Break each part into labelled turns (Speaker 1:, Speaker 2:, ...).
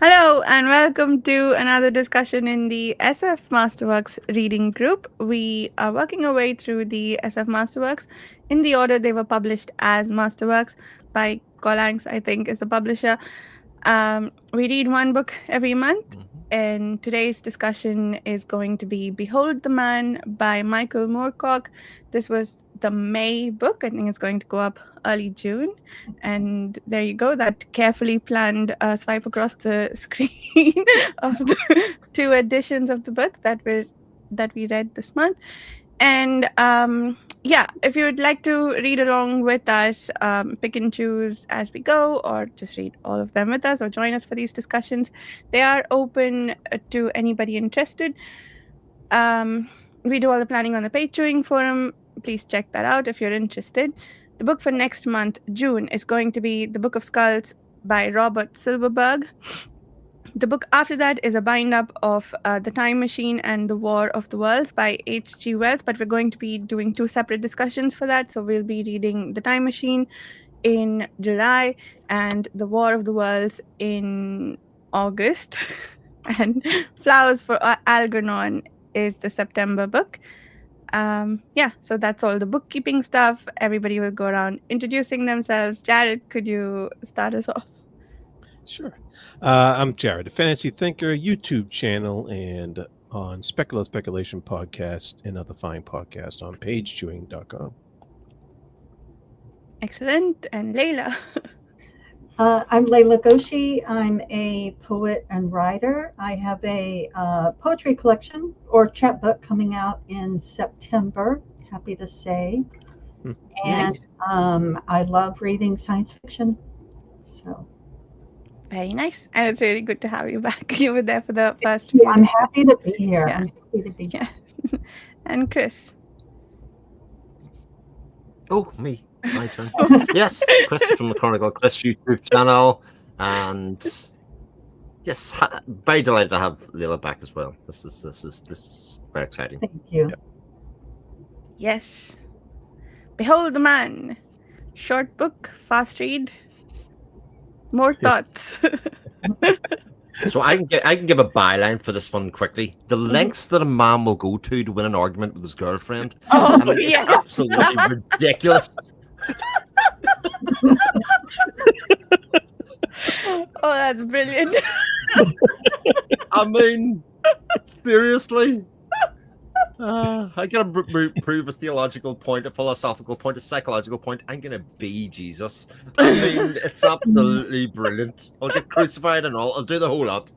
Speaker 1: Hello, and welcome to another discussion in the SF Masterworks reading group. We are working our way through the SF Masterworks in the order they were published as Masterworks by Golangs, I think, is the publisher. We read one book every month,
Speaker 2: Mhm.
Speaker 1: and today's discussion is going to be Behold the Man by Michael Moorcock. This was the May book. I think it's going to go up early June. And there you go, that carefully planned swipe across the screen of the two editions of the book that we read this month. And yeah, if you would like to read along with us, pick and choose as we go, or just read all of them with us, or join us for these discussions. They are open to anybody interested. Um, we do all the planning on the Page Chewing Forum. Please check that out if you're interested. The book for next month, June, is going to be The Book of Skulls by Robert Silverberg. The book after that is a bind up of The Time Machine and the War of the Worlds by H.G. Wells, but we're going to be doing two separate discussions for that. So we'll be reading The Time Machine in July and The War of the Worlds in August. And Flowers for Algernon is the September book. Yeah, so that's all the bookkeeping stuff. Everybody will go around introducing themselves. Jared, could you start us off?
Speaker 3: Sure. I'm Jared, a fantasy thinker, YouTube channel, and on Speculation Podcast and other fine podcasts on pagechewing.com.
Speaker 1: Excellent. And Layla.
Speaker 4: I'm Layla Goshi. I'm a poet and writer. I have a poetry collection or chapbook coming out in September, happy to say.
Speaker 3: Hmm.
Speaker 4: And I love reading science fiction. So
Speaker 1: Very nice. And it's really good to have you back. You were there for the first
Speaker 4: yeah,
Speaker 1: few.
Speaker 4: I'm happy to be here.
Speaker 1: Yeah.
Speaker 4: I'm happy to be here.
Speaker 1: Yeah. And Chris.
Speaker 2: Oh, me. My turn. Yes, Chris from the Chronicle Chris YouTube channel. And yes, very delighted to have Leila back as well. This is very exciting.
Speaker 4: Thank you.
Speaker 3: Yep.
Speaker 1: Yes. Behold the Man. Short book, fast read. More thoughts.
Speaker 2: So I can give a byline for this one quickly. The lengths that a man will go to win an argument with his girlfriend.
Speaker 1: Oh,
Speaker 2: I mean,
Speaker 1: yes.
Speaker 2: it's absolutely ridiculous.
Speaker 1: Oh, that's brilliant.
Speaker 2: I mean, seriously. I gotta prove a theological point, a philosophical point, a psychological point. I'm gonna be Jesus. I mean, it's absolutely brilliant. I'll get crucified and all. I'll do the whole lot.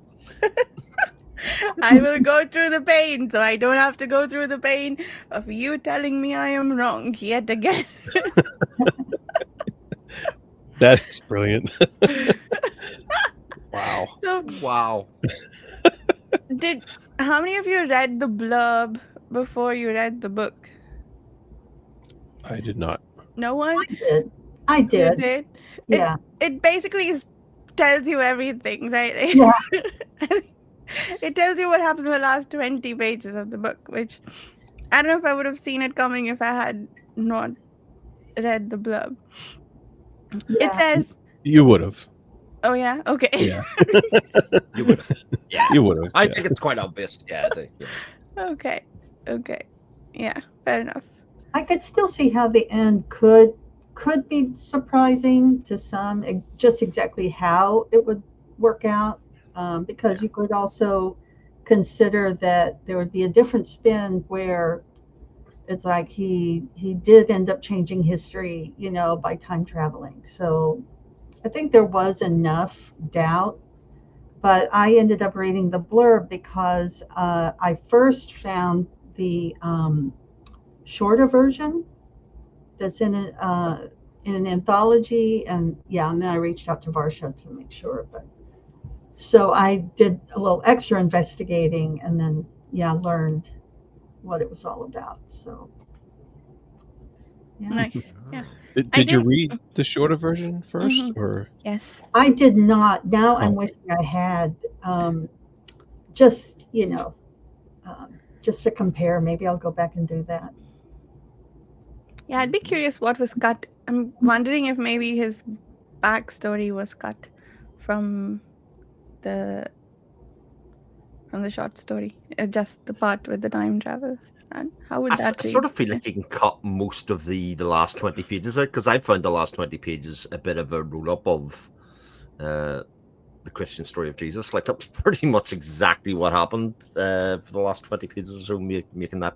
Speaker 1: I will go through the pain, so I don't have to go through the pain of you telling me I am wrong yet again.
Speaker 3: That is brilliant. Wow.
Speaker 1: So,
Speaker 2: Wow.
Speaker 1: how many of you read the blurb before you read the book?
Speaker 3: I did not.
Speaker 1: No one?
Speaker 4: I
Speaker 1: You
Speaker 4: did.
Speaker 1: did?
Speaker 4: Yeah.
Speaker 1: It basically tells you everything, right?
Speaker 4: Yeah.
Speaker 1: It tells you what happens in the last 20 pages of the book, which I don't know if I would have seen it coming if I had not read the blurb. It
Speaker 4: Yeah.
Speaker 1: says,
Speaker 3: You would have.
Speaker 1: oh yeah, okay.
Speaker 3: Yeah.
Speaker 2: You would. Yeah.
Speaker 3: You would have.
Speaker 2: I
Speaker 3: yeah.
Speaker 2: think it's quite obvious. Yeah. I do. Yeah.
Speaker 1: Okay. Yeah, fair enough.
Speaker 4: I could still see how the end could be surprising to some, just exactly how it would work out, because you could also consider that there would be a different spin where it's like he did end up changing history, by time traveling. So I think there was enough doubt, but I ended up reading the blurb because I first found the shorter version that's in an anthology, and then I reached out to Varsha to make sure. But so I did a little extra investigating, and then learned what it was all about. So
Speaker 1: Nice. Yeah.
Speaker 3: Did you read the shorter version 1st, or?
Speaker 1: Yes.
Speaker 4: I did not. Now I'm wishing I had. Just just to compare. Maybe I'll go back and do that.
Speaker 1: Yeah, I'd be curious what was cut. I'm wondering if maybe his backstory was cut from the short story, just the part with the time travel? And how would that
Speaker 2: I
Speaker 1: read?
Speaker 2: sort of feel like you can cut most of the last 20 pages out, because I found the last 20 pages a bit of a roll up of the Christian story of Jesus. Like, that was pretty much exactly what happened for the last 20 pages or so, making that.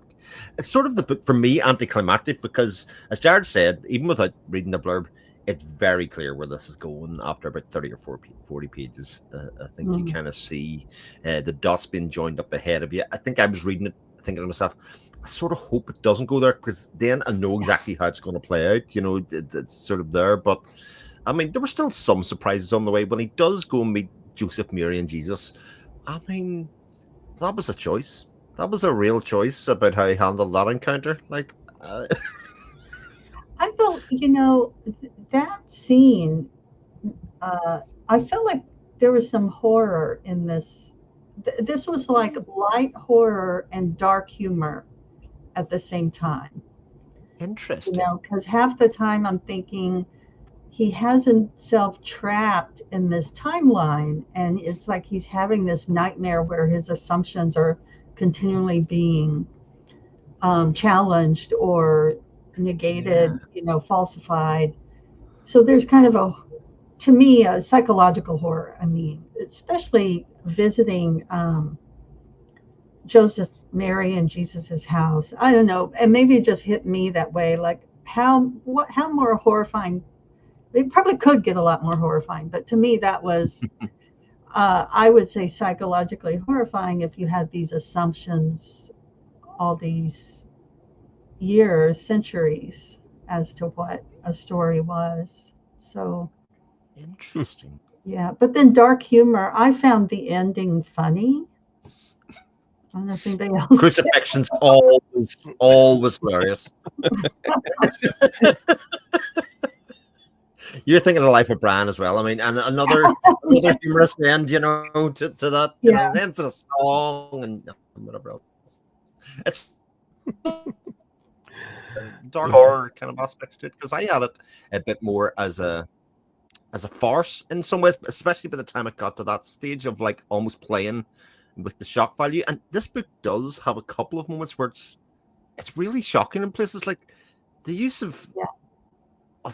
Speaker 2: It's sort of the book for me anticlimactic, because, as Jared said, even without reading the blurb, it's very clear where this is going after about 30 or 40 pages. I think you kind of see the dots being joined up ahead of you. I think I was reading it thinking to myself, I sort of hope it doesn't go there, because then I know exactly how it's going to play out. You know, it's sort of there. But I mean, there were still some surprises on the way when he does go and meet Joseph, Mary, and Jesus. I mean, that was a choice. That was a real choice about how he handled that encounter. Like,
Speaker 4: I felt, that scene, I felt like there was some horror in this. This was like light horror and dark humor at the same time,
Speaker 2: interesting.
Speaker 4: because half the time I'm thinking he has himself trapped in this timeline, and it's like he's having this nightmare where his assumptions are continually being challenged or negated, falsified. So there's kind of to me, a psychological horror. I mean, especially visiting Joseph, Mary, and Jesus's house. I don't know, and maybe it just hit me that way. Like, how more horrifying? It probably could get a lot more horrifying, but to me, that was, I would say, psychologically horrifying if you had these assumptions all these years, centuries, as to what a story was. So,
Speaker 2: Interesting.
Speaker 4: yeah, but then dark humor, I found the ending funny. I don't know if anybody else.
Speaker 2: Crucifixion's always hilarious. You're thinking of Life of Brian as well. I mean, and another humorous end, to that,
Speaker 4: Yeah,
Speaker 2: it ends in a song and whatever else. It's dark horror kind of aspects to it, because I had it a bit more as a farce in some ways, especially by the time it got to that stage of like almost playing with the shock value. And this book does have a couple of moments where it's really shocking in places. Like, the use of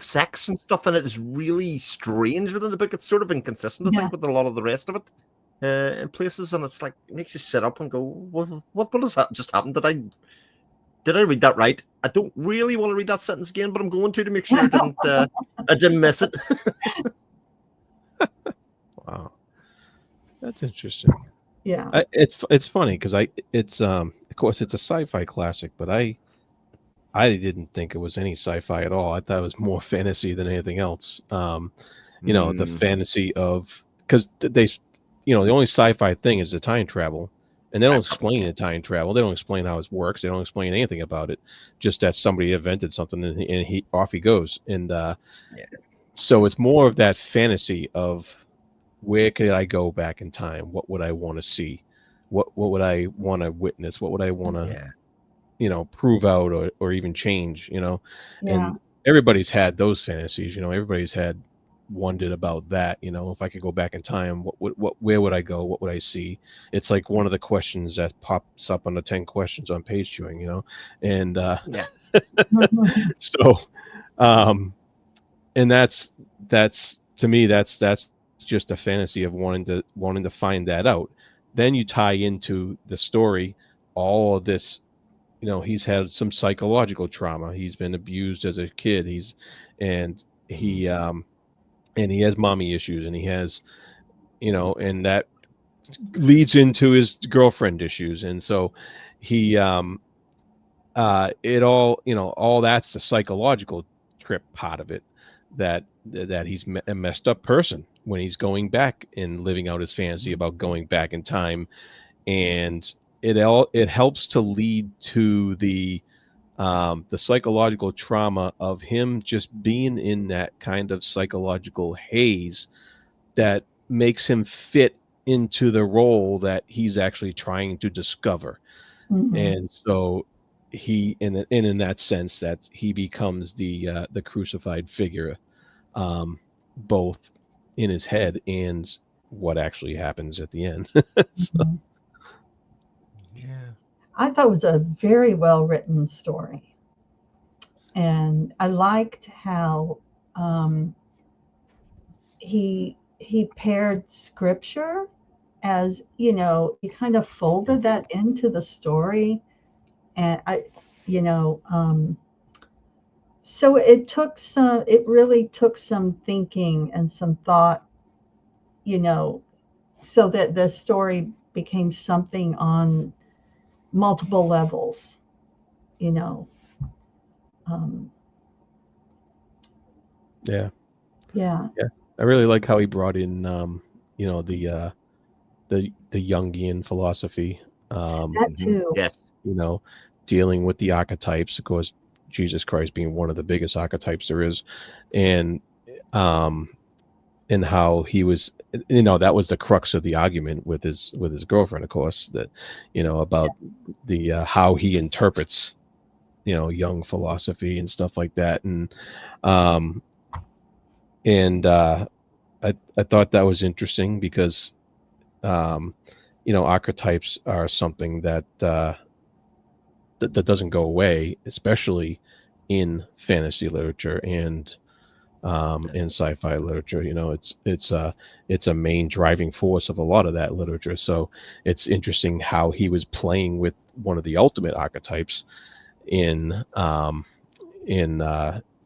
Speaker 2: sex and stuff in it is really strange within the book. It's sort of inconsistent, I
Speaker 4: yeah.
Speaker 2: think, with a lot of the rest of it in places, and it's like, it makes you sit up and go, what has just happened? Did I read that right? I don't really want to read that sentence again, but I'm going to make sure I didn't miss it.
Speaker 3: Wow, that's interesting.
Speaker 4: Yeah.
Speaker 3: It's funny because it's of course it's a sci-fi classic, but I didn't think it was any sci-fi at all. I thought it was more fantasy than anything else. The fantasy of, because they, the only sci-fi thing is the time travel, and they don't explain the time travel. They don't explain how it works. They don't explain anything about it. Just that somebody invented something and he off he goes. And so it's more of that fantasy of, where could I go back in time? What would I want to see? What would I want to witness? What would I want to prove out or even change?
Speaker 4: Yeah.
Speaker 3: And everybody's had those fantasies. Everybody's had wondered about that. If I could go back in time, where would I go? What would I see? It's like one of the questions that pops up on the 10 questions on page chewing. And so, and that's to me, that's just a fantasy of wanting to find that out. Then you tie into the story all of this. He's had some psychological trauma. He's been abused as a kid. And he has mommy issues, and he has, and that leads into his girlfriend issues. And so he it all that's the psychological trip part of it, that he's a messed up person when he's going back and living out his fantasy about going back in time. And it helps to lead to the psychological trauma of him just being in that kind of psychological haze that makes him fit into the role that he's actually trying to discover. And so he, in that sense, that he becomes the crucified figure, both in his head and what actually happens at the end. So,
Speaker 4: Mhm.
Speaker 2: Yeah.
Speaker 4: I thought it was a very well written story, and I liked how um, he paired scripture, as he kind of folded that into the story, and so it really took some thinking and some thought, you know, so that the story became something on multiple levels, you know. Um,
Speaker 3: yeah,
Speaker 4: yeah,
Speaker 3: yeah. I really like how he brought in, you know, the Jungian philosophy.
Speaker 4: that
Speaker 2: Hmm.
Speaker 4: too.
Speaker 2: Yes.
Speaker 3: You know, dealing with the archetypes. Of course, Jesus Christ being one of the biggest archetypes there is, and um, and how he was, that was the crux of the argument with his girlfriend, of course, that about the how he interprets young philosophy and stuff like that, um and I thought that was interesting because um archetypes are something that doesn't go away, especially in fantasy literature and in sci-fi literature. It's a main driving force of a lot of that literature. So it's interesting how he was playing with one of the ultimate archetypes in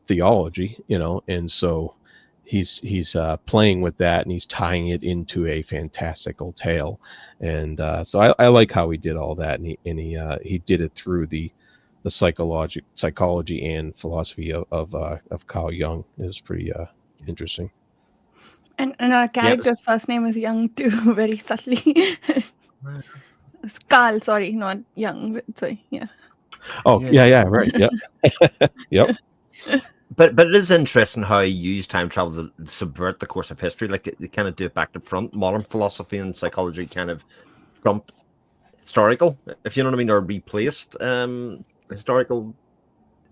Speaker 3: theology, and so he's playing with that, and he's tying it into a fantastical tale, and so I like how he did all that, and he did it through the psychology and philosophy of Carl Jung. Is pretty interesting.
Speaker 1: And our
Speaker 2: Yes.
Speaker 1: character's first name is Young too, very subtly. It's Carl, sorry, not Young. Sorry, yeah.
Speaker 3: Oh
Speaker 2: Yeah.
Speaker 3: yeah, right, yep. Yep.
Speaker 2: But it is interesting how he used time travel to subvert the course of history. Like they kind of do it back to front. Modern philosophy and psychology kind of trumped historical, if you know what I mean, or replaced historical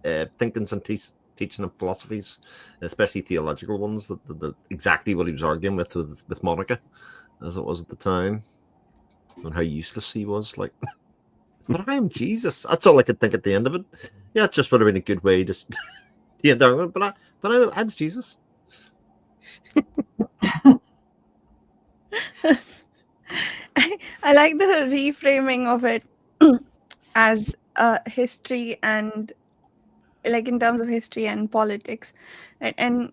Speaker 2: thinkings and teaching of philosophies, especially theological ones. That exactly what he was arguing with Monica, as it was at the time, and how useless he was. Like, but I am Jesus. That's all I could think at the end of it. Yeah, it just would have been a good way to the end of it. I was Jesus.
Speaker 1: I like the reframing of it as history and like in terms of history and politics. And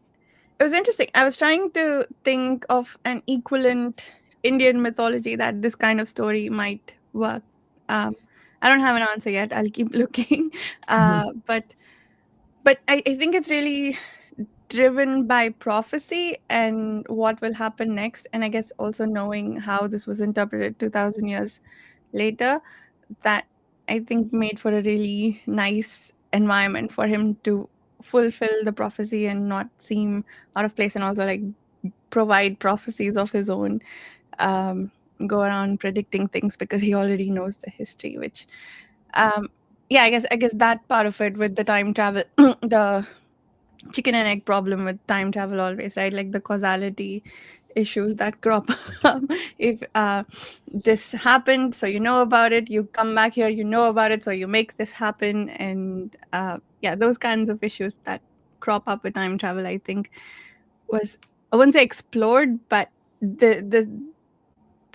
Speaker 1: it was interesting. I was trying to think of an equivalent Indian mythology that this kind of story might work. Um, I don't have an answer yet. I'll keep looking.
Speaker 4: Mhm.
Speaker 1: But I think it's really driven by prophecy and what will happen next. And I guess also knowing how this was interpreted 2000 years later, that I think made for a really nice environment for him to fulfill the prophecy and not seem out of place, and also like provide prophecies of his own, um, go around predicting things because he already knows the history, which um, yeah, I guess that part of it with the time travel, the chicken and egg problem with time travel always, right? Like the causality issues that crop up. If this happened, so you know about it, you come back here, you know about it, so you make this happen. And yeah, those kinds of issues that crop up with time travel, I think was, I wouldn't say explored, but the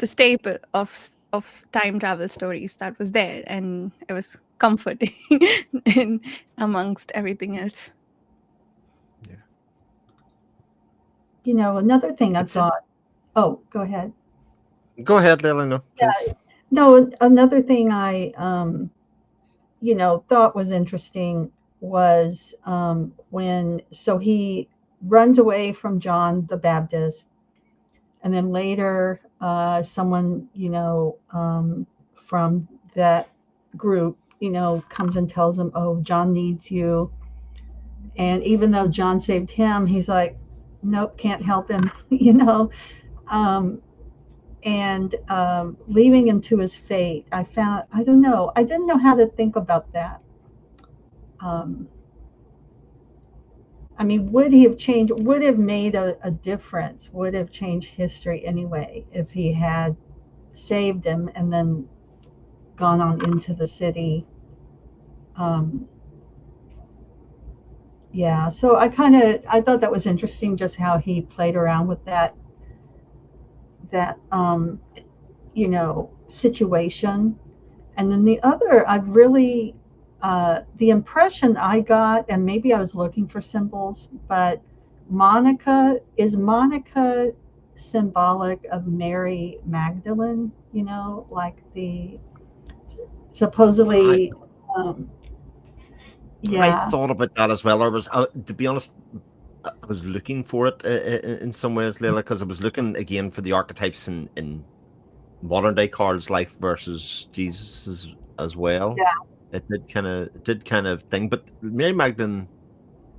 Speaker 1: staple of time travel stories that was there, and it was comforting in amongst everything else.
Speaker 2: Yeah.
Speaker 4: Another thing I
Speaker 2: It's a,
Speaker 4: thought. Oh, go ahead.
Speaker 2: go ahead, Lelena, please.
Speaker 4: No, another thing I thought was interesting was when so he runs away from John the Baptist, and then later someone from that group comes and tells him, "Oh, John needs you," and even though John saved him, he's like, "Nope, can't help him," Um, and leaving him to his fate. I don't know, I didn't know how to think about that. Um, I mean, would he have changed, would have made a difference, would have changed history anyway if he had saved him and then gone on into the city. Um, yeah, so I thought that was interesting just how he played around with that situation. And then the other, the impression I got, and maybe I was looking for symbols, but Monica symbolic of Mary Magdalene, like the
Speaker 2: I
Speaker 4: supposedly, um,
Speaker 2: I
Speaker 4: yeah,
Speaker 2: thought about that as well. To be honest, I was looking for it in some ways, Leila, because I was looking again for the archetypes in modern day Carl's life versus Jesus as well.
Speaker 4: yeah,
Speaker 2: It did kind of thing, but Mary Magdalene,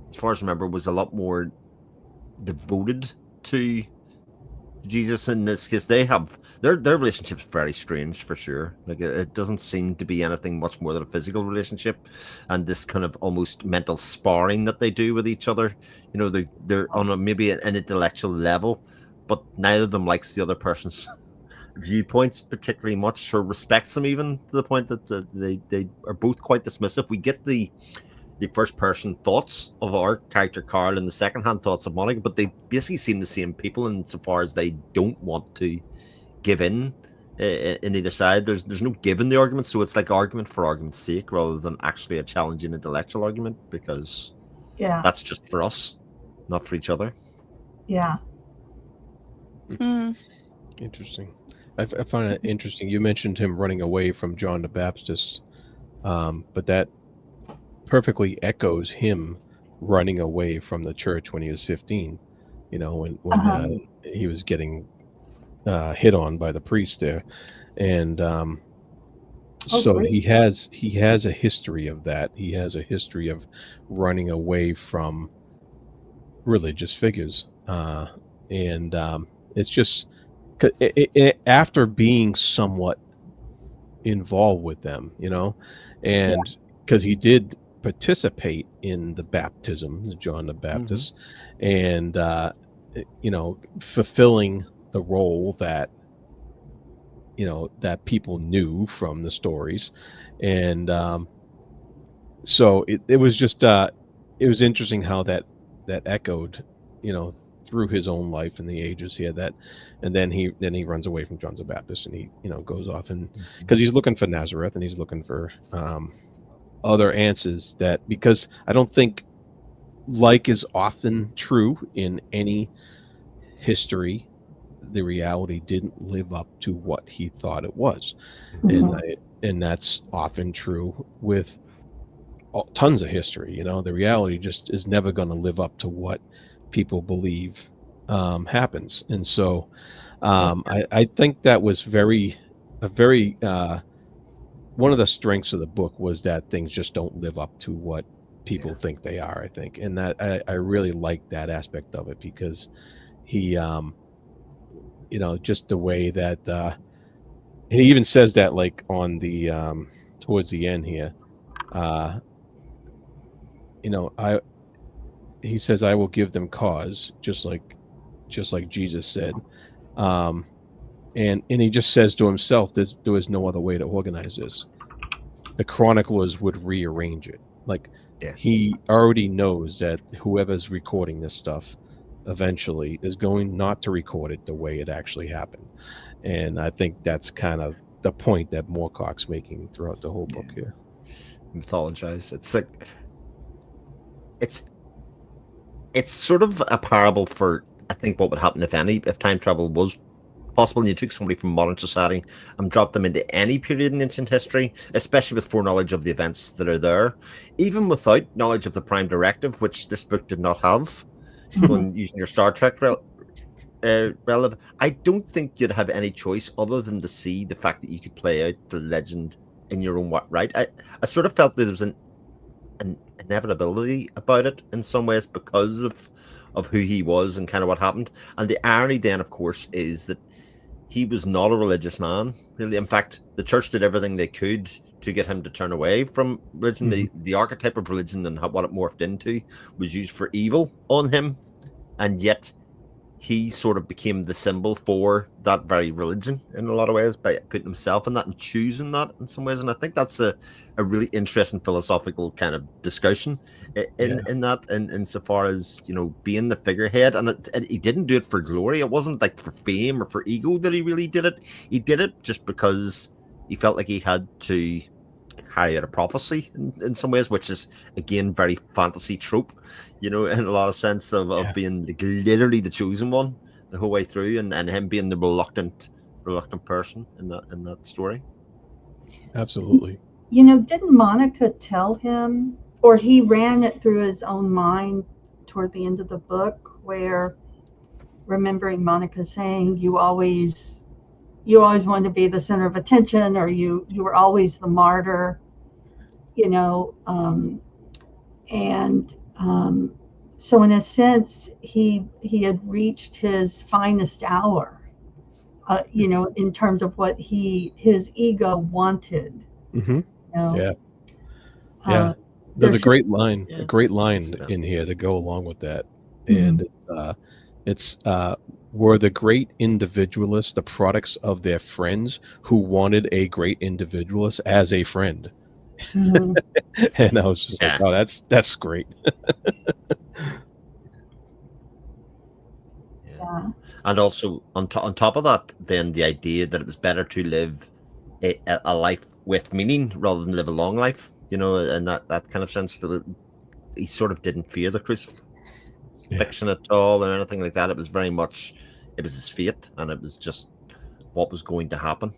Speaker 2: as far as I remember, was a lot more devoted to Jesus in this case. They have their relationship's very strange for sure. Like it doesn't seem to be anything much more than a physical relationship, and this kind of almost mental sparring that they do with each other. They're on maybe an intellectual level, but neither of them likes the other person's viewpoints particularly much or respects them, even to the point that they are both quite dismissive. We get the first person thoughts of our character Carl and the second hand thoughts of Monica, but they basically seem the same people insofar as they don't want to give in either side. There's no give in the argument, so it's like argument for argument's sake rather than actually a challenging intellectual argument, because
Speaker 4: yeah,
Speaker 2: that's just for us, not for each other.
Speaker 4: yeah.
Speaker 1: Mm.
Speaker 3: Interesting. I find it interesting. You mentioned him running away from John the Baptist, but that perfectly echoes him running away from the church when he was 15. When
Speaker 4: Uh-huh.
Speaker 3: he was getting hit on by the priest there, and
Speaker 4: Oh,
Speaker 3: so
Speaker 4: great.
Speaker 3: he has a history of that. He has a history of running away from religious figures, and it's just after being somewhat involved with them,
Speaker 4: Yeah.
Speaker 3: and because he did participate in the baptism, John the
Speaker 2: Mm-hmm.
Speaker 3: Baptist, and fulfilling the role that people knew from the stories, and so it was just it was interesting how that echoed, you know, through his own life and the ages he had that, and then he runs away from John the Baptist and he goes off and because he's looking for Nazareth and he's looking for other answers that because I don't think like is often true in any history the reality didn't live up to what he thought it was, and
Speaker 4: Mhm.
Speaker 3: and that's often true with tons of history. The reality just is never going to live up to what people believe happens, and so
Speaker 4: Yeah.
Speaker 3: I think that was a very one of the strengths of the book was that things just don't live up to what people think they are. I think, and that I really like that aspect of it because he, just the way that he even says that like on the towards the end here, uh, I he says I will give them cause just like Jesus said, um, and he just says to himself, there was no other way to organize this. The chroniclers would rearrange it. Like
Speaker 2: Yeah.
Speaker 3: he already knows that whoever's recording this stuff eventually is going not to record it the way it actually happened. And I think that's kind of the point that Moorcock's making throughout the whole book here.
Speaker 2: Mythologize. It's like it's it's sort of a parable for I think what would happen if time travel was possible and you took somebody from modern society and dropped them into any period in ancient history, especially with foreknowledge of the events that are there, even without knowledge of the prime directive, which this book did not have.
Speaker 4: Mhm.
Speaker 2: Going using your Star Trek relative, I don't think you'd have any choice other than to see the fact that you could play out the legend in your own right. I sort of felt that there was an inevitability about it in some ways because of who he was and kind of what happened. And the irony then, of course, is that he was not a religious man, really. In fact, the church did everything they could to get him to turn away from religion. The archetype of religion and what it morphed into was used for evil on him, and yet he sort of became the symbol for that very religion in a lot of ways by putting himself in that and choosing that in some ways. And I think that's a really interesting philosophical kind of discussion in that, insofar as, you know, being the figurehead. And he didn't do it for glory. It wasn't like for fame or for ego that he really did it. He did it just because he felt like he had to carry out a prophecy in some ways, which is again very fantasy trope, you know, in a lot of sense of being literally the chosen one the whole way through, and him being the reluctant person in that story.
Speaker 3: Absolutely.
Speaker 4: You know, didn't Monica tell him, or he ran it through his own mind toward the end of the book, where, remembering Monica saying, you always wanted to be the center of attention, or you were always the martyr, you know, and so in a sense he had reached his finest hour, you know, in terms of what his ego wanted.
Speaker 3: You know? Yeah. There's a
Speaker 4: there's
Speaker 3: great line,
Speaker 2: Yeah.
Speaker 3: in here to go along with that, and it's were the great individualists the products of their friends who wanted a great individualist as a friend? And I was just like, oh, that's great.
Speaker 2: And also on top of that, then the idea that it was better to live a life with meaning rather than live a long life, you know, in that kind of sense, that he sort of didn't fear the crucifixion at all or anything like that. It was very much, it was his fate, and it was just what was going to happen.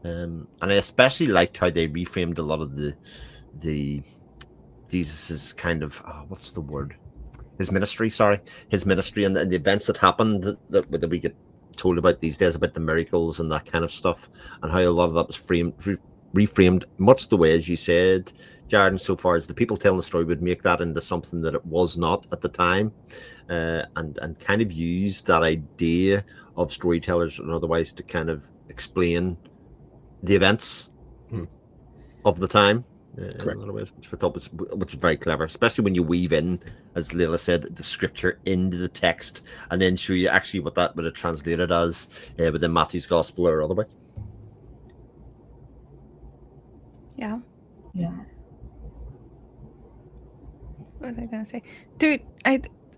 Speaker 2: And I especially liked how they reframed a lot of the Jesus's kind of what's the word? His ministry and the events that happened that we get told about these days, about the miracles and that kind of stuff, and how a lot of that was reframed much the way as you said, Jared, so far as the people telling the story would make that into something that it was not at the time, and kind of use that idea of storytellers and otherwise to kind of explain the events of the time. In a lot of ways, which I thought was very clever, especially when you weave in, as Leila said, the scripture into the text, and then show you actually what that would have translated as within Matthew's gospel or otherwise.
Speaker 1: Yeah. What was I gonna say? Dude,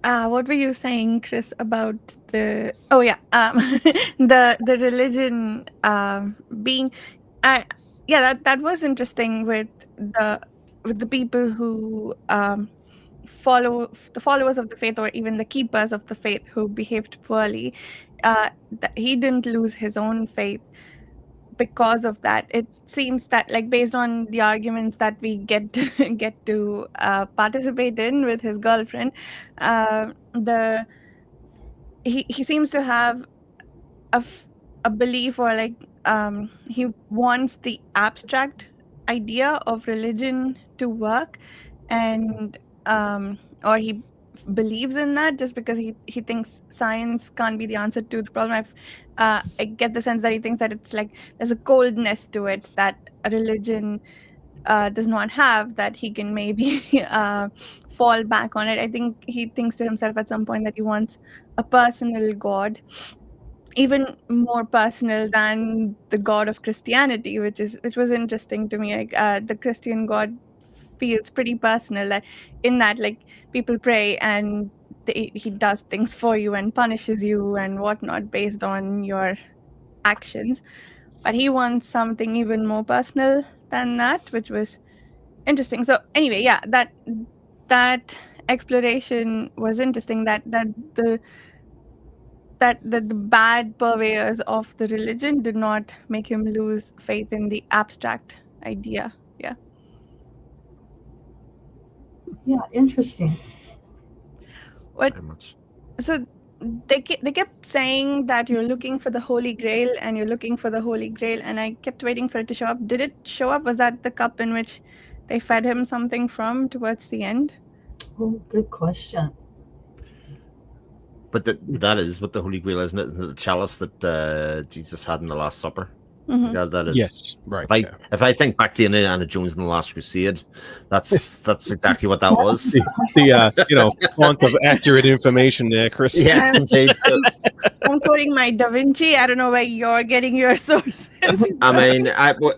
Speaker 1: what were you saying, Chris, about the? Oh yeah, the religion being, that was interesting with the people who follow the followers of the faith, or even the keepers of the faith who behaved poorly. He didn't lose his own faith because of that. It seems that, like, based on the arguments that we get to participate in with his girlfriend, he seems to have a belief, or like he wants the abstract idea of religion to work, and or he believes in that just because he thinks science can't be the answer to the problem. I get the sense that he thinks that it's like there's a coldness to it that a religion does not have, that he can maybe fall back on it. I think he thinks to himself at some point that he wants a personal God, even more personal than the God of Christianity, which was interesting to me. Like the Christian God feels pretty personal, that in that, like, people pray and he does things for you and punishes you and whatnot based on your actions. But he wants something even more personal than that, which was interesting. So anyway, yeah, that exploration was interesting. That the bad purveyors of the religion did not make him lose faith in the abstract idea.
Speaker 4: Yeah, interesting.
Speaker 1: What?
Speaker 2: Very much.
Speaker 1: So they kept saying that you're looking for the Holy Grail, and you're looking for the Holy Grail, and I kept waiting for it to show up. Did it show up? Was that the cup in which they fed him something from towards the end?
Speaker 4: Oh, good question.
Speaker 2: But that is what the Holy Grail is, isn't it? The chalice that Jesus had in the Last Supper.
Speaker 1: Mhm.
Speaker 2: That is.
Speaker 3: Yes, right. Yeah.
Speaker 2: If I think back to Indiana Jones and the Last Crusade, that's exactly what that was.
Speaker 3: The font of accurate information there, Chris.
Speaker 2: Yes, indeed.
Speaker 1: I'm quoting my Da Vinci. I don't know where you're getting your sources.
Speaker 2: I mean,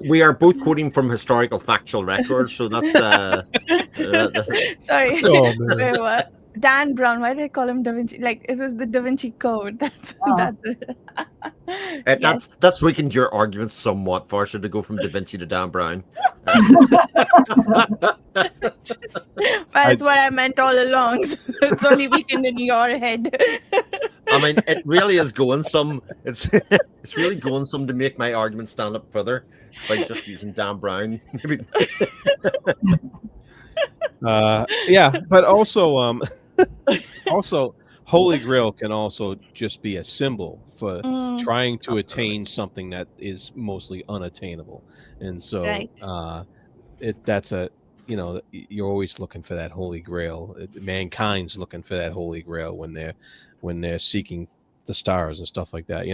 Speaker 2: we are both quoting from historical factual records, so that's the.
Speaker 1: Sorry.
Speaker 3: Oh man.
Speaker 1: Wait, what? Dan Brown. Why did I call him Da Vinci? Like it was the Da Vinci Code. That's yes.
Speaker 2: That's weakened your argument somewhat, Farsha, to go from Da Vinci to Dan Brown.
Speaker 1: That's what I meant all along. So it's only weekend in your head.
Speaker 2: I mean, it really is going some. It's really going some to make my argument stand up further by just using Dan Brown. Maybe.
Speaker 3: Yeah, but also Holy Grail can also just be a symbol for trying to attain something that is mostly unattainable, and so
Speaker 1: Right.
Speaker 3: that's a you're always looking for that Holy Grail. Mankind's looking for that Holy Grail when they're seeking the stars and stuff like that.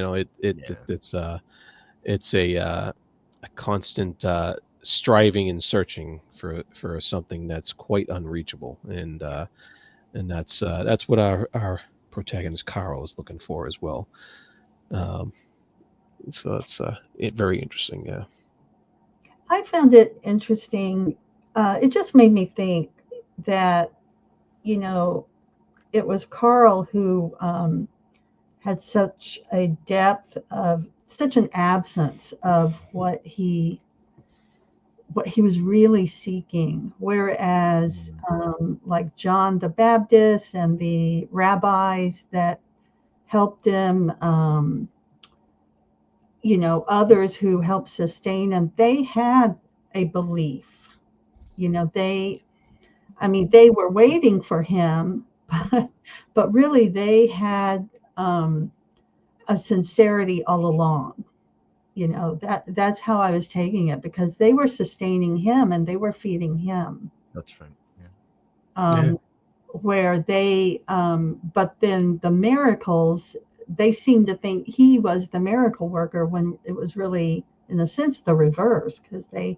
Speaker 3: It's a constant striving and searching for something that's quite unreachable, and that's what our protagonist Carl is looking for as well. So it's very interesting. Yeah.
Speaker 4: I found it interesting. It just made me think that, it was Carl who had such a depth of, such an absence of what he was really seeking, whereas like John the Baptist and the rabbis that helped him, others who helped sustain him, they had a belief. They were waiting for him, but really they had a sincerity all along. That's how I was taking it, because they were sustaining him and they were feeding him.
Speaker 2: That's right. Yeah.
Speaker 4: Where they, but then the miracles, they seemed to think he was the miracle worker when it was really, in a sense, the reverse, because they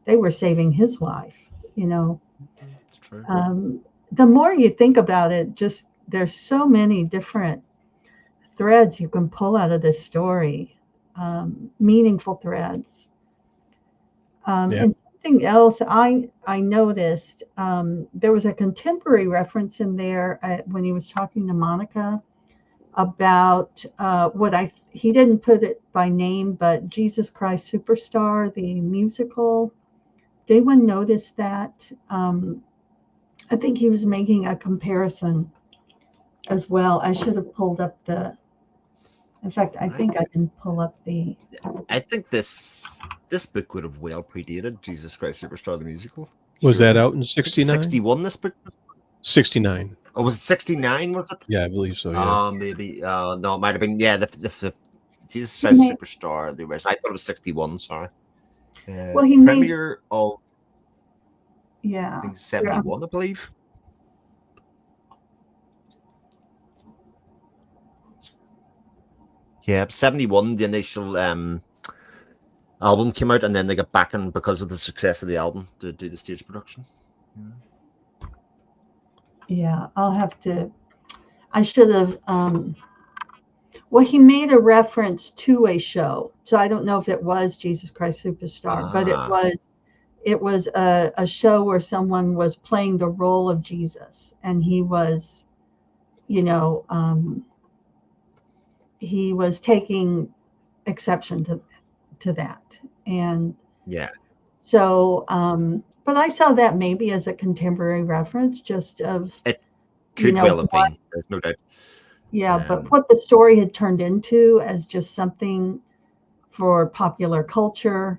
Speaker 4: were saving his life.
Speaker 2: It's true.
Speaker 4: The more you think about it, just there's so many different threads you can pull out of this story, meaningful threads. And something else I noticed, there was a contemporary reference in there when he was talking to Monica about he didn't put it by name, but Jesus Christ Superstar, the musical. Did anyone notice that? I think he was making a comparison as well. I should have pulled up in fact, I think I can pull up
Speaker 2: I think this book would have well predated Jesus Christ Superstar the musical.
Speaker 3: Was that out in 69?
Speaker 2: 61, this book?
Speaker 3: 69.
Speaker 2: Oh, was it 69, was it?
Speaker 3: Yeah, I believe so, yeah.
Speaker 2: Maybe. No, it might have been, yeah, the Jesus Christ Superstar, the original. I thought it was 61, sorry.
Speaker 4: Well, he
Speaker 2: premiere of,
Speaker 4: I
Speaker 2: think 71, I believe. Yeah, 71, the initial album came out, and then they got back in because of the success of the album to do the stage production.
Speaker 4: Yeah, I should have, well, he made a reference to a show. So I don't know if it was Jesus Christ Superstar, but it was a show where someone was playing the role of Jesus, and he was, he was taking exception to that. And
Speaker 2: yeah.
Speaker 4: So, but I saw that maybe as a contemporary reference, just of
Speaker 2: it could well have been. There's no doubt.
Speaker 4: Yeah, but what the story had turned into as just something for popular culture,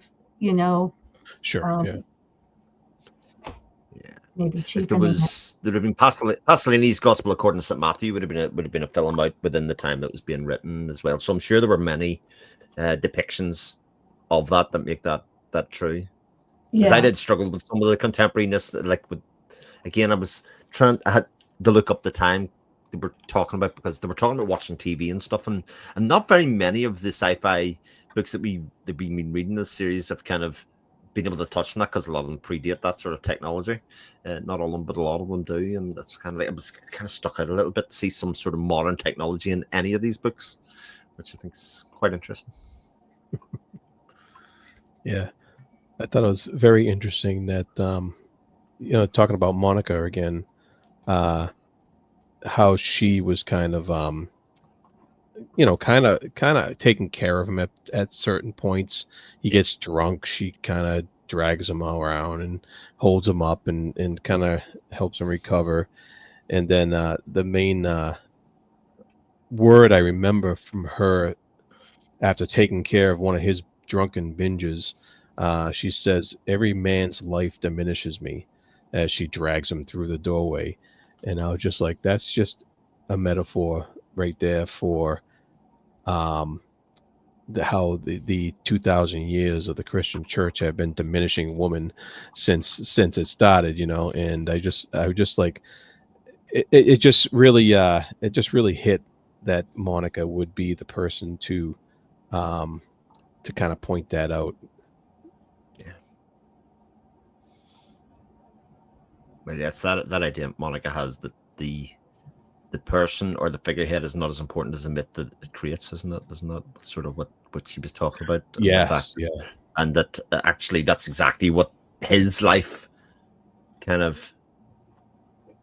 Speaker 3: Sure. Yeah.
Speaker 4: Maybe
Speaker 2: if there would have been Pasolini's Gospel according to St. Matthew would have been a film out within the time that was being written as well. So I'm sure there were many depictions of that make that true. Because I did struggle with some of the contemporariness. I had to look up the time they were talking about, because they were talking about watching TV and stuff, and not very many of the sci-fi books that we've been reading this series have kind of been able to touch on that, because a lot of them predate that sort of technology. Not all of them, but a lot of them do, and that's kind of like, it was kind of stuck out a little bit to see some sort of modern technology in any of these books, which I think is quite interesting.
Speaker 3: Yeah, I thought it was very interesting that talking about Monica again, how she was kind of kind of taking care of him at certain points. He gets drunk, she kind of drags him all around and holds him up and kind of helps him recover. And then the main word I remember from her after taking care of one of his drunken binges, she says, "Every man's life diminishes me," as she drags him through the doorway. And I was just like, that's just a metaphor right there for um, how the 2,000 years of the Christian church have been diminishing woman since it started, and I was just like, it just really hit that Monica would be the person um, to kind of point that out.
Speaker 2: Yeah. Well, yeah, it's that idea Monica has, that the person or the figurehead is not as important as the myth that it creates, isn't it? Isn't that sort of what she was talking about? And the
Speaker 3: Yes,
Speaker 2: fact,
Speaker 3: yeah,
Speaker 2: and that actually that's exactly what his life kind of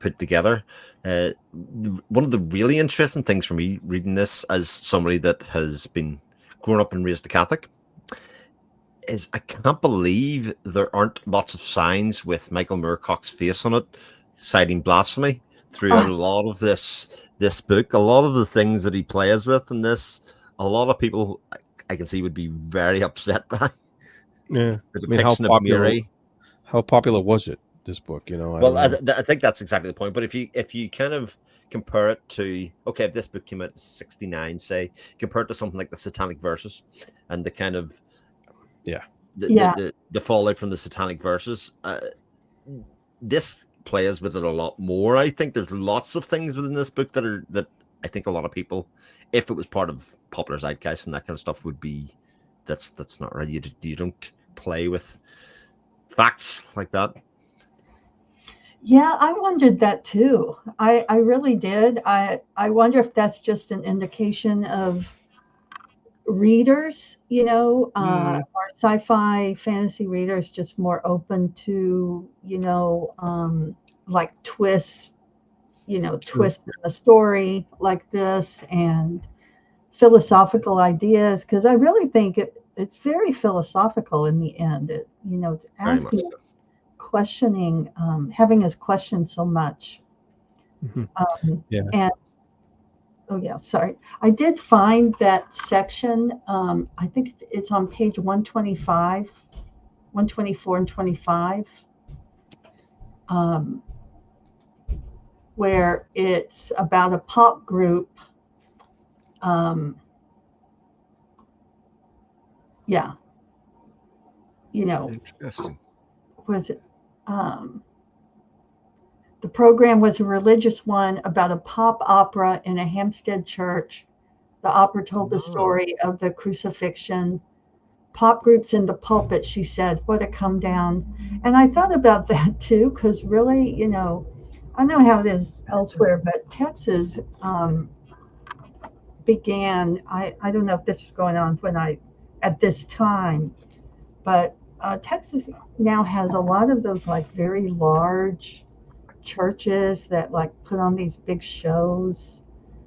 Speaker 2: put together. One of the really interesting things for me reading this, as somebody that has been grown up and raised a Catholic, is I can't believe there aren't lots of signs with Michael Moorcock's face on it, citing blasphemy throughout
Speaker 4: Oh,
Speaker 2: a lot of this book. A lot of the things that he plays with in this, a lot of people I can see would be very upset by
Speaker 3: yeah.
Speaker 2: the
Speaker 3: I mean,
Speaker 2: depiction of Mary.
Speaker 3: how popular was it? This book, I
Speaker 2: Well,
Speaker 3: don't know.
Speaker 2: I think that's exactly the point. But if you kind of compare it to, okay, if this book came out in '69, say, compare it to something like the Satanic Verses and the kind of
Speaker 3: Yeah,
Speaker 4: yeah.
Speaker 2: the fallout from the Satanic Verses, this plays with it a lot more. I think there's lots of things within this book that I think a lot of people, if it was part of popular zeitgeist and that kind of stuff, would be that's not right. You don't play with facts like that.
Speaker 4: Yeah, I wondered that too. I really did. I wonder if that's just an indication of readers, or sci-fi fantasy readers just more open to, like twists,
Speaker 3: true.
Speaker 4: twists in the story like this, and philosophical ideas, because I really think it's very philosophical in the end. It's
Speaker 2: Very much
Speaker 4: asking,
Speaker 2: so.
Speaker 4: questioning, having us question so much.
Speaker 3: Mhm.
Speaker 4: Um,
Speaker 3: Yeah.
Speaker 4: and oh yeah, sorry. I did find that section. I think it's on page 125, 124 and 25, um, where it's about a pop group. Um, yeah, you know,
Speaker 2: Interesting.
Speaker 4: was it? Um, the program was a religious one about a pop opera in a Hampstead church. The opera told the
Speaker 2: Oh,
Speaker 4: story of the crucifixion. Pop groups in the pulpit, she said, what a come down. And I thought about that too, because really, I know how it is elsewhere, but Texas began, I don't know if this was going on at this time, but Texas now has a lot of those like very large churches that like put on these big shows.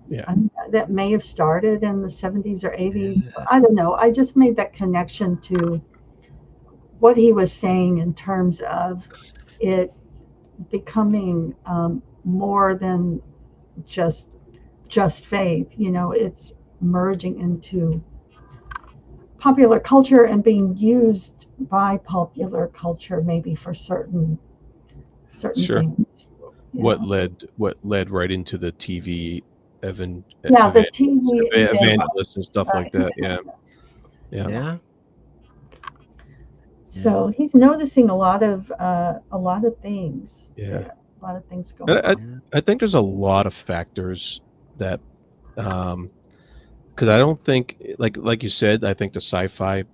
Speaker 3: Yeah.
Speaker 4: That may have started in the 70s or 80s.
Speaker 2: yeah.
Speaker 4: I don't know. I just made that connection to what he was saying in terms of it becoming more than just faith. It's merging into popular culture and being used by popular culture maybe for certain
Speaker 3: Sure.
Speaker 4: things.
Speaker 3: What led right into the TV
Speaker 4: Yeah, the TV event.
Speaker 3: evangelists and stuff like that. Yeah. Yeah.
Speaker 2: Yeah. Yeah.
Speaker 4: So he's noticing a lot of things
Speaker 3: Yeah.
Speaker 4: there, a lot of things
Speaker 3: I,
Speaker 4: going
Speaker 3: I
Speaker 4: on.
Speaker 2: Yeah.
Speaker 3: I think there's a lot of factors that um, because I don't think, like you said, I think the sci-fi,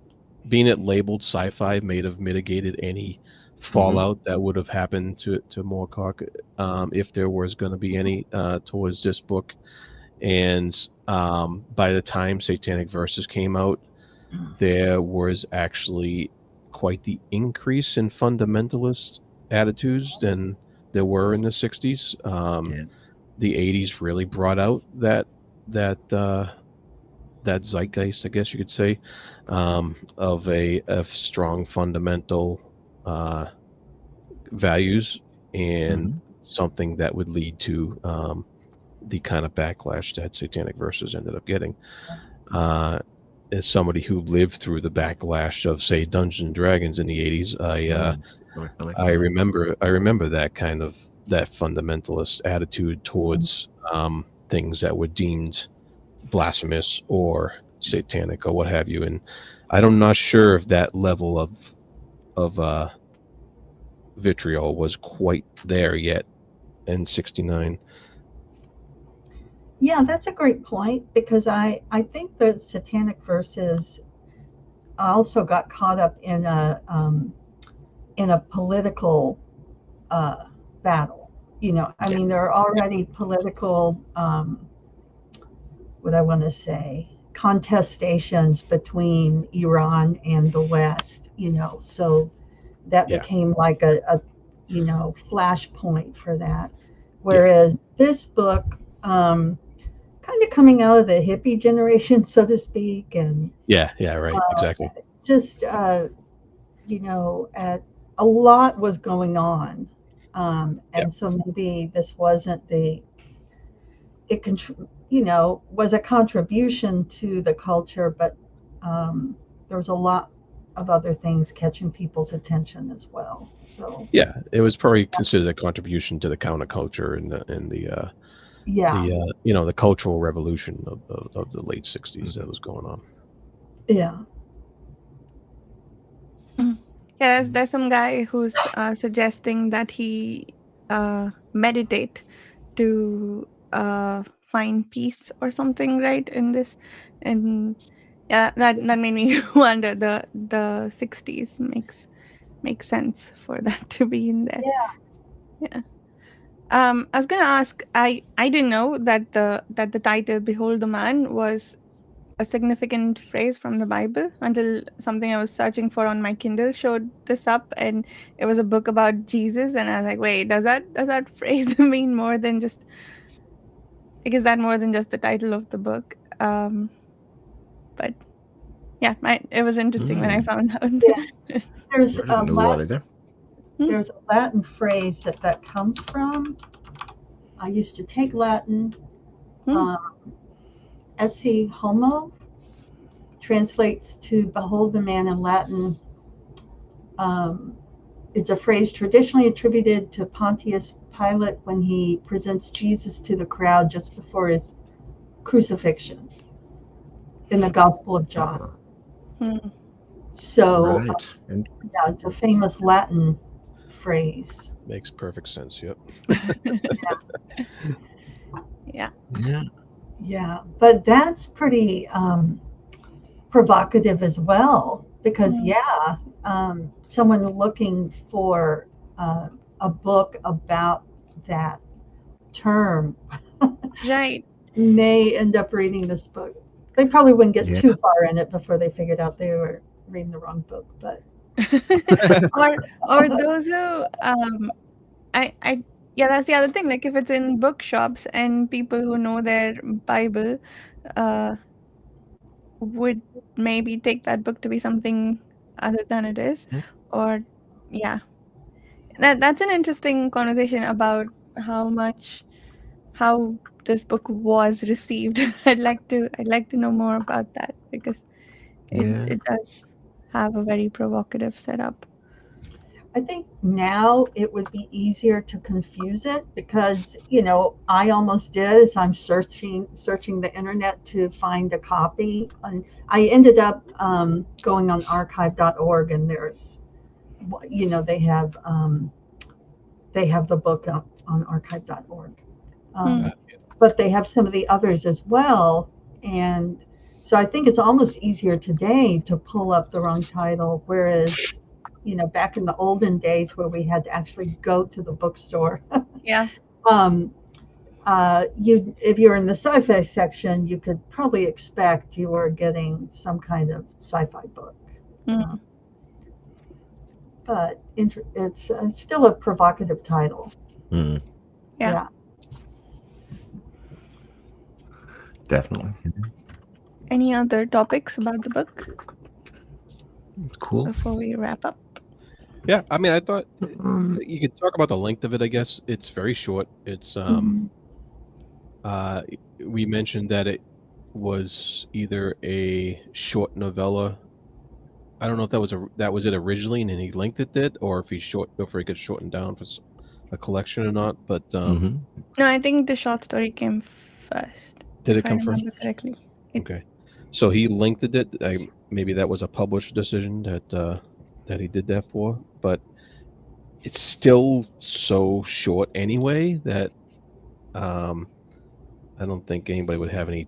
Speaker 3: being it labeled sci-fi, may have mitigated any fallout that would have happened to Moorcock, if there was going to be any towards this book. And by the time Satanic Verses came out, there was actually quite the increase in fundamentalist attitudes than there were in the 60s.
Speaker 2: Yeah.
Speaker 3: The 80s really brought out that that zeitgeist, I guess you could say, of a strong fundamental values, and something that would lead to the kind of backlash that Satanic Verses ended up getting. As somebody who lived through the backlash of, say, Dungeons and Dragons in the 80s, I remember that kind of that fundamentalist attitude towards things that were deemed blasphemous or satanic or what have you. And I'm not sure if that level of vitriol was quite there yet in '69.
Speaker 4: Yeah, that's a great point because I think the Satanic Verses also got caught up in a political battle. I mean, there are already political, what I want to say, contestations between Iran and the West. So that became like a flashpoint for that. Whereas this book, kind of coming out of the hippie generation, so to speak, and
Speaker 3: right, exactly.
Speaker 4: just at a lot was going on, and so maybe this wasn't was a contribution to the culture, but there was a lot of other things catching people's attention as well. So
Speaker 3: it was probably considered a contribution to the counterculture and the the cultural revolution of the late 60s that was going on.
Speaker 4: Yeah.
Speaker 1: Yeah, there's some guy who's suggesting that he meditate to find peace or something, right? In this, and yeah, that made me wonder. The 60s makes sense for that to be in there. Yeah. I was gonna ask. I didn't know that the title "Behold the Man" was a significant phrase from the Bible until something I was searching for on my Kindle showed this up, and it was a book about Jesus, and I was like, wait, does that phrase mean more than just, like, is that more than just the title of the book? But yeah, it was interesting when I found out.
Speaker 4: Yeah. There's
Speaker 2: I didn't know that either.
Speaker 4: There's a Latin phrase that comes from. I used to take Latin. Esse homo translates to "behold the man" in Latin. It's a phrase traditionally attributed to Pontius Pilate when he presents Jesus to the crowd just before his crucifixion in the Gospel of John. So,
Speaker 2: right.
Speaker 4: it's a famous Latin phrase.
Speaker 3: Makes perfect sense. Yep.
Speaker 4: Yeah, but that's pretty provocative as well because someone looking for a book about that term
Speaker 1: Right.
Speaker 4: may end up reading this book. They probably wouldn't get too far in it before they figured out they were reading the wrong book, but
Speaker 1: or those who I yeah, that's the other thing. Like, if it's in bookshops and people who know their Bible would maybe take that book to be something other than it is, or that's an interesting conversation about how this book was received. I'd like to know more about that because it does have a very provocative setup.
Speaker 4: I think now it would be easier to confuse it because I almost did as I'm searching the internet to find a copy, and I ended up going on archive.org, and there's they have the book up on archive.org, but they have some of the others as well, and So I think it's almost easier today to pull up the wrong title, whereas, back in the olden days where we had to actually go to the bookstore,
Speaker 1: Yeah.
Speaker 4: um, if you're in the sci-fi section, you could probably expect you were getting some kind of sci-fi book.
Speaker 1: Mm.
Speaker 4: But it's still a provocative title.
Speaker 2: Hmm.
Speaker 1: Yeah.
Speaker 4: Yeah.
Speaker 2: Definitely.
Speaker 1: Any other topics about the book
Speaker 2: Cool.
Speaker 1: before we wrap up?
Speaker 3: Yeah, I mean, I thought
Speaker 2: Um,
Speaker 3: you could talk about the length of it. I guess it's very short. It's
Speaker 4: Mhm.
Speaker 3: uh, we mentioned that it was either a short novella. I don't know if that was it originally, and then he lengthened it, or if if it gets shortened down for a collection or not. But
Speaker 2: mhm.
Speaker 1: No, I think the short story came first,
Speaker 3: did
Speaker 1: if
Speaker 3: it
Speaker 1: I
Speaker 3: come first?
Speaker 1: remember correctly. It,
Speaker 3: Okay, so he lengthened it. Maybe that was a published decision that he did that for, but it's still so short anyway that um, I don't think anybody would have any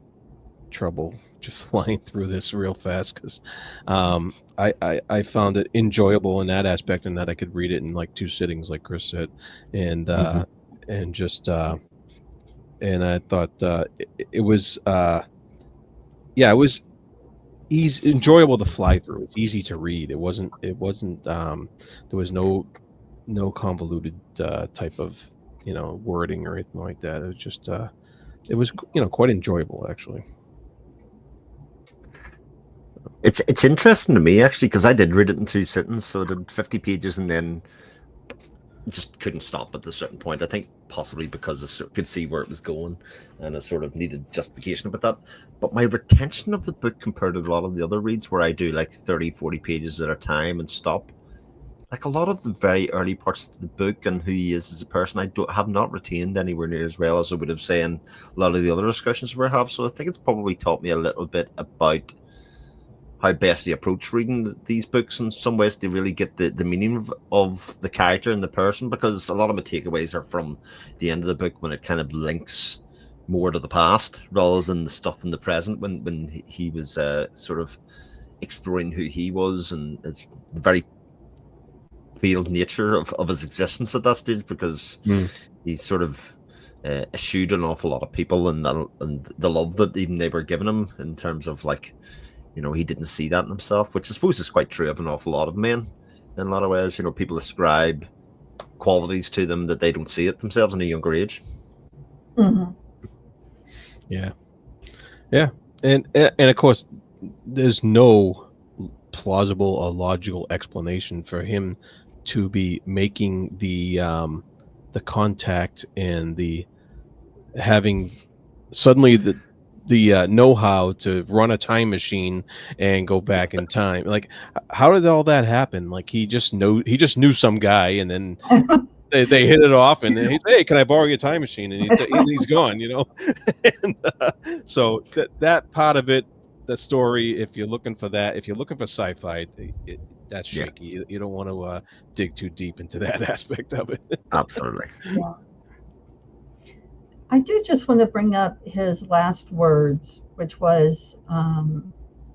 Speaker 3: trouble just flying through this real fast because I found it enjoyable in that aspect, and that I could read it in like 2 sittings, like Chris said, and
Speaker 2: Mhm.
Speaker 3: and just and I thought it was yeah, it was easy, enjoyable to fly through. It's easy to read. It wasn't there was no convoluted type of wording or anything like that. It was just it was quite enjoyable actually.
Speaker 2: It's interesting to me actually because I did read it in 2 sittings, so I did 50 pages and then just couldn't stop at a certain point. I think possibly because I could see where it was going and I sort of needed justification about that. But my retention of the book compared to a lot of the other reads where I do like 30, 40 pages at a time and stop, like a lot of the very early parts of the book and who he is as a person, I have not retained anywhere near as well as I would have say in a lot of the other discussions we have. So I think it's probably taught me a little bit about how best to approach reading these books in some ways to really get the meaning of the character and the person, because a lot of my takeaways are from the end of the book when it kind of links more to the past rather than the stuff in the present when he was sort of exploring who he was and it's the very veiled nature of his existence at that stage, because
Speaker 3: Mm.
Speaker 2: he's sort of eschewed an awful lot of people and the love that even they were giving him in terms of like he didn't see that in himself, which I suppose is quite true of an awful lot of men in a lot of ways. People ascribe qualities to them that they don't see it themselves in a younger age.
Speaker 4: Mhm.
Speaker 3: Yeah, yeah, and of course, there's no plausible or logical explanation for him to be making the contact and the having suddenly the know-how to run a time machine and go back in time. Like, how did all that happen? Like, he just knew some guy, and then they hit it off, and then he said, "Hey, can I borrow your time machine?" And he's gone, and so that part of it, the story, if you're looking for that, if you're looking for sci-fi, that's
Speaker 2: Yeah,
Speaker 3: shaky. You don't want to dig too deep into that aspect of it.
Speaker 2: absolutely.
Speaker 4: Yeah. I do just want to bring up his last words, which was,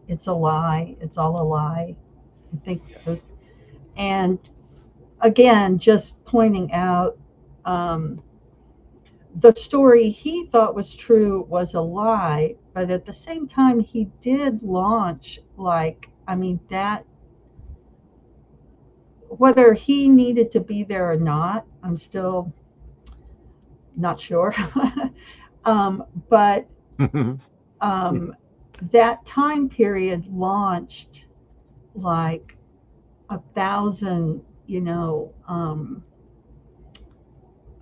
Speaker 4: "It's a lie. It's all a lie." I think, and again, just pointing out, um, the story he thought was true was a lie, but at the same time, he did launch, like, I mean, that whether he needed to be there or not, I'm still not sure. But um, that time period launched like 1,000,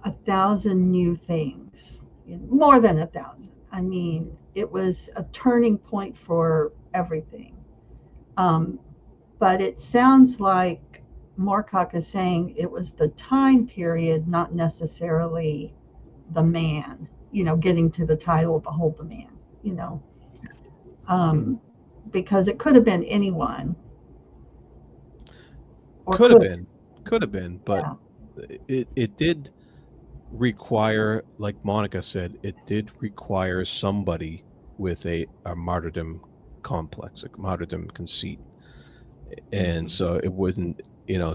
Speaker 4: 1,000 new things, more than 1,000. I mean, it was a turning point for everything. Um, but it sounds like Moorcock is saying it was the time period, not necessarily the man, getting to the title of Behold the Man, you know, um, because it could have been anyone or
Speaker 3: Could have
Speaker 4: could,
Speaker 3: been, could have been, but
Speaker 4: yeah.
Speaker 3: it did require, like Monica said, it did require somebody with a martyrdom complex, like martyrdom conceit, and so it wasn't,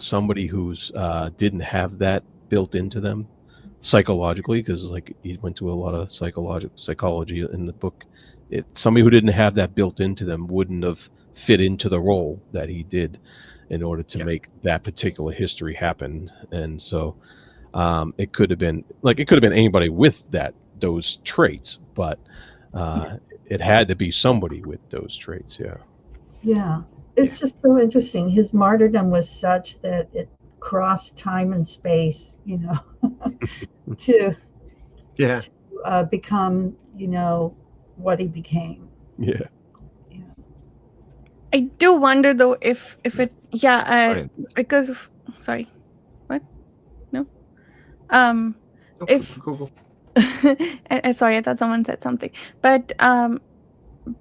Speaker 3: somebody who's didn't have that built into them psychologically, because like he went to a lot of psychology in the book. Somebody who didn't have that built into them wouldn't have fit into the role that he did in order to
Speaker 2: Yeah.
Speaker 3: make that particular history happen. And so it could have been anybody with those traits, but it had to be somebody with those traits. Yeah.
Speaker 4: Yeah. It's just so interesting. His martyrdom was such that it crossed time and space, to
Speaker 2: Yeah.
Speaker 4: become, what he became.
Speaker 3: Yeah.
Speaker 4: Yeah.
Speaker 1: I do wonder though if it, yeah,
Speaker 2: Brilliant.
Speaker 1: because of, sorry, what? No. Um, if
Speaker 2: Google.
Speaker 1: sorry, I thought someone said something, but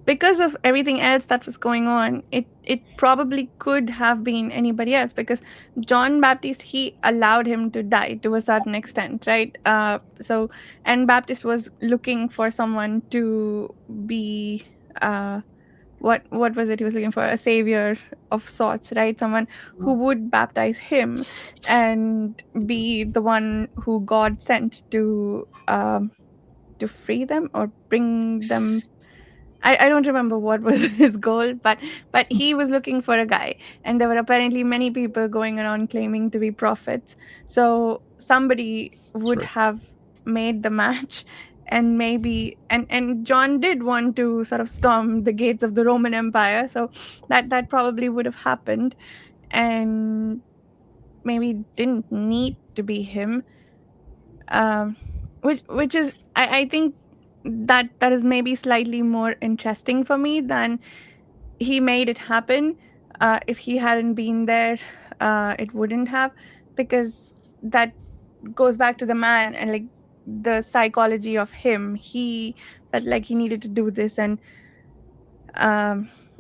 Speaker 1: because of everything else that was going on, it probably could have been anybody else, because John Baptist, he allowed him to die to a certain extent, right? So, and Baptist was looking for someone to be, uh what was it he was looking for? A savior of sorts, right? Someone who would baptize him and be the one who God sent to free them or bring them. I don't remember what was his goal, but he was looking for a guy, and there were apparently many people going around claiming to be prophets. So somebody
Speaker 3: That's
Speaker 1: would
Speaker 3: right.
Speaker 1: have made the match, and maybe, and John did want to sort of storm the gates of the Roman Empire, so that probably would have happened, and maybe didn't need to be him, um, which is, I think that is maybe slightly more interesting for me than he made it happen. If he hadn't been there, it wouldn't have, because that goes back to the man and like the psychology of him. He felt like he needed to do this um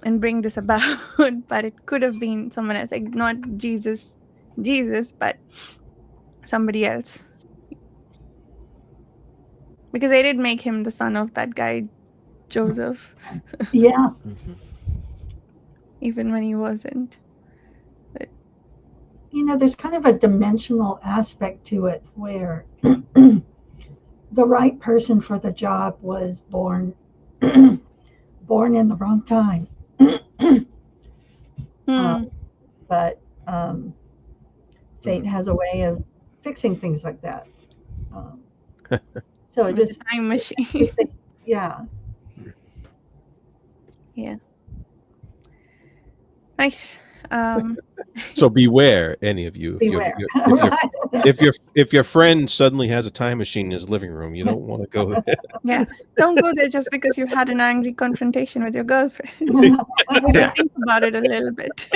Speaker 1: and bring this about, but it could have been someone else, like not Jesus, but somebody else, because they did make him the son of that guy Joseph,
Speaker 4: Yeah.
Speaker 1: even when he wasn't. But
Speaker 4: There's kind of a dimensional aspect to it where the right person for the job was born in the wrong time.
Speaker 1: hmm,
Speaker 4: um, but fate has a way of fixing things like that. Um, so it
Speaker 1: with the
Speaker 4: just,
Speaker 1: time machine.
Speaker 4: just yeah,
Speaker 1: Yeah, nice. Um,
Speaker 3: So beware, any of you,
Speaker 4: beware.
Speaker 3: if your
Speaker 4: Right?
Speaker 3: if your friend suddenly has a time machine in his living room, you don't want to go there.
Speaker 1: yeah, don't go there just because you had an angry confrontation with your girlfriend. Maybe
Speaker 2: Yeah.
Speaker 1: think about it a little bit.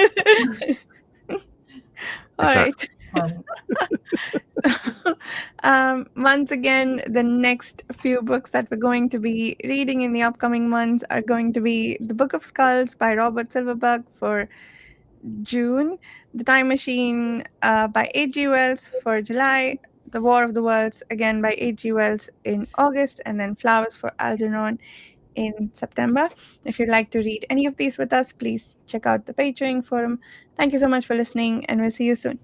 Speaker 1: All
Speaker 2: Exactly.
Speaker 1: right.
Speaker 4: Funny.
Speaker 1: Once again, the next few books that we're going to be reading in the upcoming months are going to be The Book of Skulls by Robert Silverberg for June, The Time Machine by H.G. Wells for July, The War of the Worlds again by H.G. Wells in August, and then Flowers for Algernon in September. If you'd like to read any of these with us, please check out the Patreon forum. Thank you so much for listening, and we'll see you soon.